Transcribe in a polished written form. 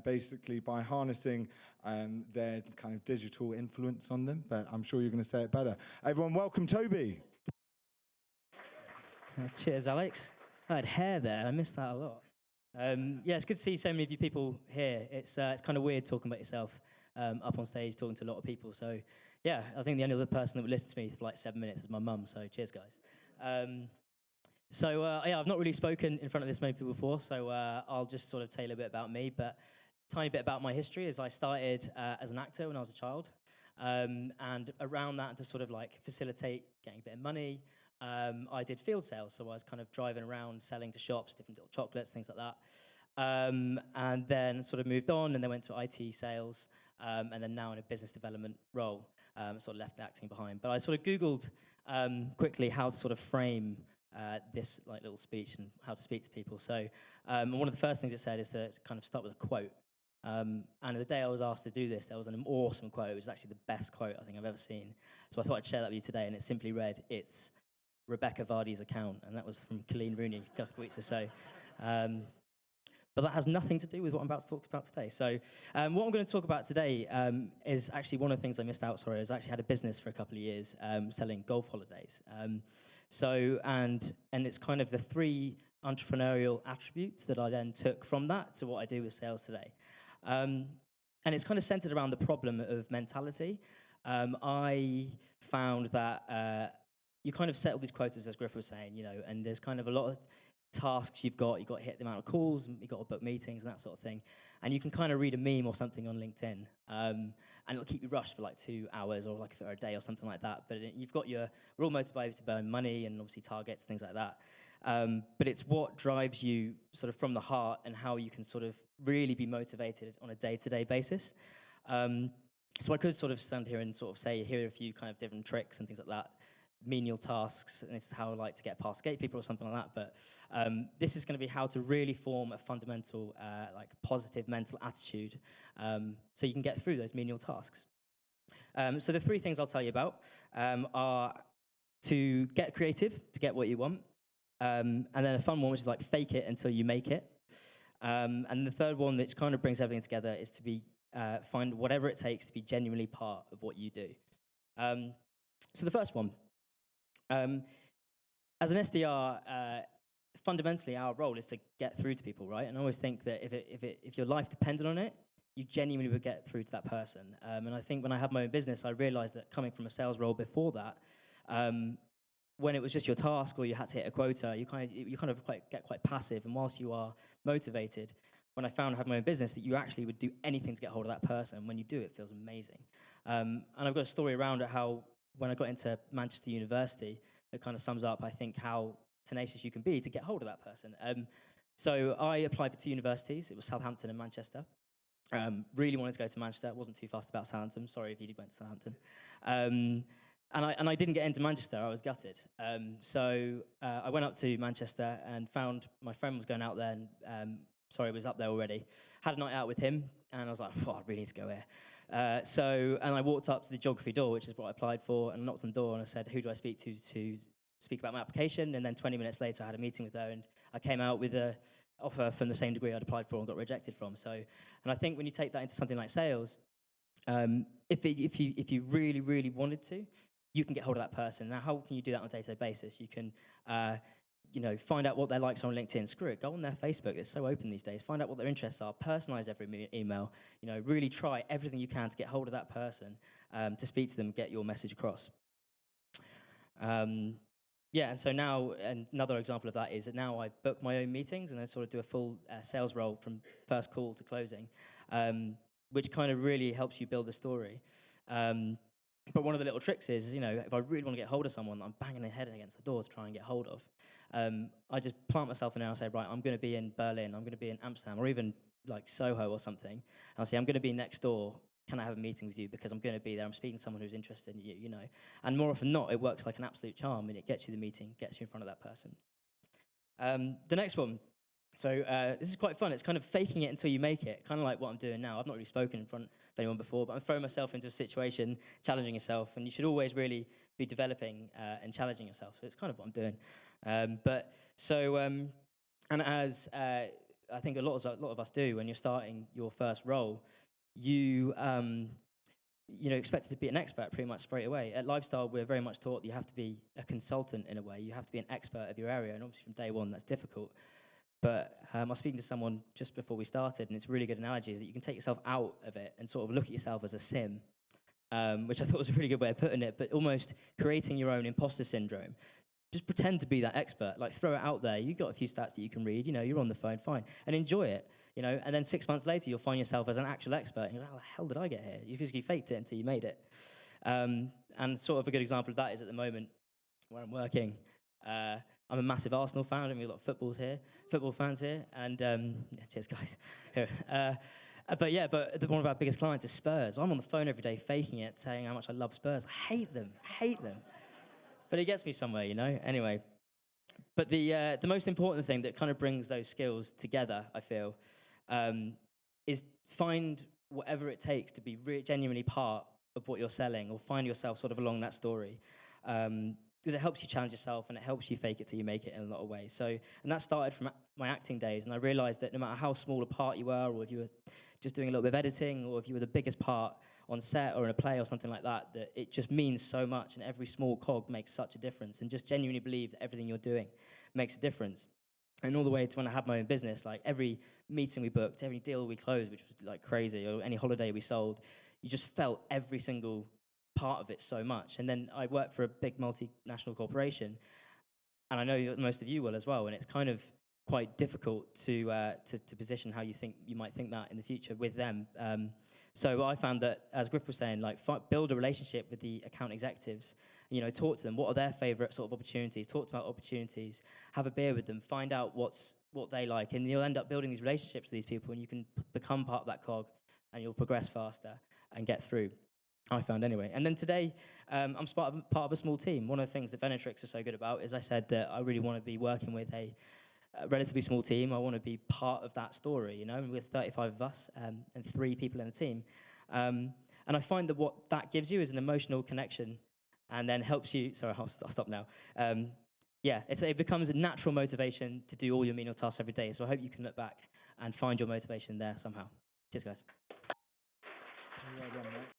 basically by harnessing their kind of digital influence on them. But I'm sure you're going to say it better. Everyone, welcome Toby. Cheers, Alex. I had hair there. I missed that a lot. Yeah, it's good to see so many of you people here. It's kind of weird talking about yourself up on stage, talking to a lot of people. So, yeah, I think the only other person that would listen to me for like 7 minutes is my mum. So, cheers, guys. Yeah, I've not really spoken in front of this many people before, so I'll just sort of tell you a bit about me. But a tiny bit about my history is I started as an actor when I was a child, and around that, to sort of like facilitate getting a bit of money, I did field sales. So I was kind of driving around selling to shops, different little chocolates, things like that. And then sort of moved on and then went to IT sales, and then now in a business development role, sort of left acting behind. But I sort of Googled quickly how to sort of frame this like little speech and how to speak to people. So one of the first things it said is to kind of start with a quote. And the day I was asked to do this, there was an awesome quote. It was actually the best quote I think I've ever seen. So I thought I'd share that with you today, and it simply read, "It's Rebecca Vardy's account," and that was from Colleen Rooney a couple of weeks or so. But that has nothing to do with what I'm about to talk about today. So what I'm going to talk about today is actually one of the things I missed out. Sorry, I actually had a business for a couple of years selling golf holidays. And it's kind of the 3 entrepreneurial attributes that I then took from that to what I do with sales today. And it's kind of centered around the problem of mentality. I found that you kind of settle these quotas, as Griff was saying, you know, and there's kind of a lot of tasks you've got to hit the amount of calls, and you've got to book meetings and that sort of thing. And you can kind of read a meme or something on LinkedIn, and it'll keep you rushed for like 2 hours or like for a day or something like that. But we're all motivated to burn money and obviously targets, things like that. But it's what drives you sort of from the heart and how you can sort of really be motivated on a day-to-day basis. So I could sort of stand here and sort of say, here are a few kind of different tricks and things like that. Menial tasks, and this is how I like to get past gate people or something like that. But this is going to be how to really form a fundamental, like positive mental attitude, so you can get through those menial tasks. So the 3 things I'll tell you about are to get creative, to get what you want, and then a fun one, which is like fake it until you make it. And the third one, that kind of brings everything together, is to be find whatever it takes to be genuinely part of what you do. So the first one. As an SDR, fundamentally our role is to get through to people, right? And I always think that if your life depended on it, you genuinely would get through to that person. And I think when I had my own business, I realized that coming from a sales role before that, when it was just your task or you had to hit a quota, you kind of get quite passive. And whilst you are motivated, when I found I had my own business, that you actually would do anything to get hold of that person. When you do, it feels amazing. And I've got a story around it, how when I got into Manchester University, it kind of sums up, I think, how tenacious you can be to get hold of that person. So I applied for 2 universities. It was Southampton and Manchester. Really wanted to go to Manchester. Wasn't too fussed about Southampton. Sorry if you went to Southampton. And I didn't get into Manchester. I was gutted. So I went up to Manchester and found my friend was going out there. And was up there already. Had a night out with him, and I was like, I really need to go here. And I walked up to the geography door, which is what I applied for, and knocked on the door, and I said, who do I speak to speak about my application? And then 20 minutes later, I had a meeting with her, and I came out with an offer from the same degree I'd applied for and got rejected from. And I think when you take that into something like sales, if you really, really wanted to, you can get hold of that person. Now, how can you do that on a day-to-day basis? You can find out what their likes are on LinkedIn. Screw it, go on their Facebook. It's so open these days. Find out what their interests are. Personalize every email. Really try everything you can to get hold of that person, to speak to them, get your message across. And so now another example of that is that now I book my own meetings and I sort of do a full sales role from first call to closing, which kind of really helps you build a story. But one of the little tricks is, if I really want to get hold of someone, I'm banging their head against the door to try and get hold of. I just plant myself in there and say, right, I'm going to be in Berlin, I'm going to be in Amsterdam, or even like Soho or something. And I'll say, I'm going to be next door. Can I have a meeting with you? Because I'm going to be there. I'm speaking to someone who's interested in you, And more often than not, it works like an absolute charm, and it gets you the meeting, gets you in front of that person. The next one. So this is quite fun. It's kind of faking it until you make it, kind of like what I'm doing now. I've not really spoken in front of anyone before, but I'm throwing myself into a situation, challenging yourself, and you should always really be developing and challenging yourself. So it's kind of what I'm doing. And as I think a lot of us do when you're starting your first role, you expected to be an expert pretty much straight away. At Lifestyle, we're very much taught that you have to be a consultant in a way. You have to be an expert of your area, and obviously from day one that's difficult. But I was speaking to someone just before we started, and it's a really good analogy, is that you can take yourself out of it and sort of look at yourself as a sim, which I thought was a really good way of putting it, but almost creating your own imposter syndrome. Just pretend to be that expert, like throw it out there. You've got a few stats that you can read, you're on the phone, fine, and enjoy it, and then 6 months later, you'll find yourself as an actual expert, and you're like, how the hell did I get here? You faked it until you made it. And sort of a good example of that is at the moment where I'm working. I'm a massive Arsenal fan. I think we have a lot of football fans here, and cheers, guys. But one of our biggest clients is Spurs. I'm on the phone every day faking it, saying how much I love Spurs. I hate them. But it gets me somewhere, Anyway, but the most important thing that kind of brings those skills together, I feel, is find whatever it takes to be genuinely part of what you're selling, or find yourself sort of along that story. Because it helps you challenge yourself, and it helps you fake it till you make it in a lot of ways. And that started from my acting days, and I realized that no matter how small a part you were, or if you were just doing a little bit of editing, or if you were the biggest part on set or in a play or something like that, that it just means so much, and every small cog makes such a difference, and just genuinely believe that everything you're doing makes a difference. And all the way to when I had my own business, like every meeting we booked, every deal we closed, which was like crazy, or any holiday we sold, you just felt every single part of it so much. And then I worked for a big multinational corporation, and I know most of you will as well, and it's kind of quite difficult to position how you might think that in the future with them. So I found that, as Griff was saying, like build a relationship with the account executives. Talk to them. What are their favorite sort of opportunities? Talk about opportunities. Have a beer with them. Find out what they like, and you'll end up building these relationships with these people, and you can become part of that cog, and you'll progress faster and get through. I found anyway. And then today, I'm part of a small team. One of the things that Venetrix are so good about is I said that I really want to be working with a relatively small team. I want to be part of that story, and we're 35 of us and 3 people in a team. And I find that what that gives you is an emotional connection, and then helps you, sorry, I'll stop now. It becomes a natural motivation to do all your menial tasks every day. So I hope you can look back and find your motivation there somehow. Cheers, guys. Well done, mate.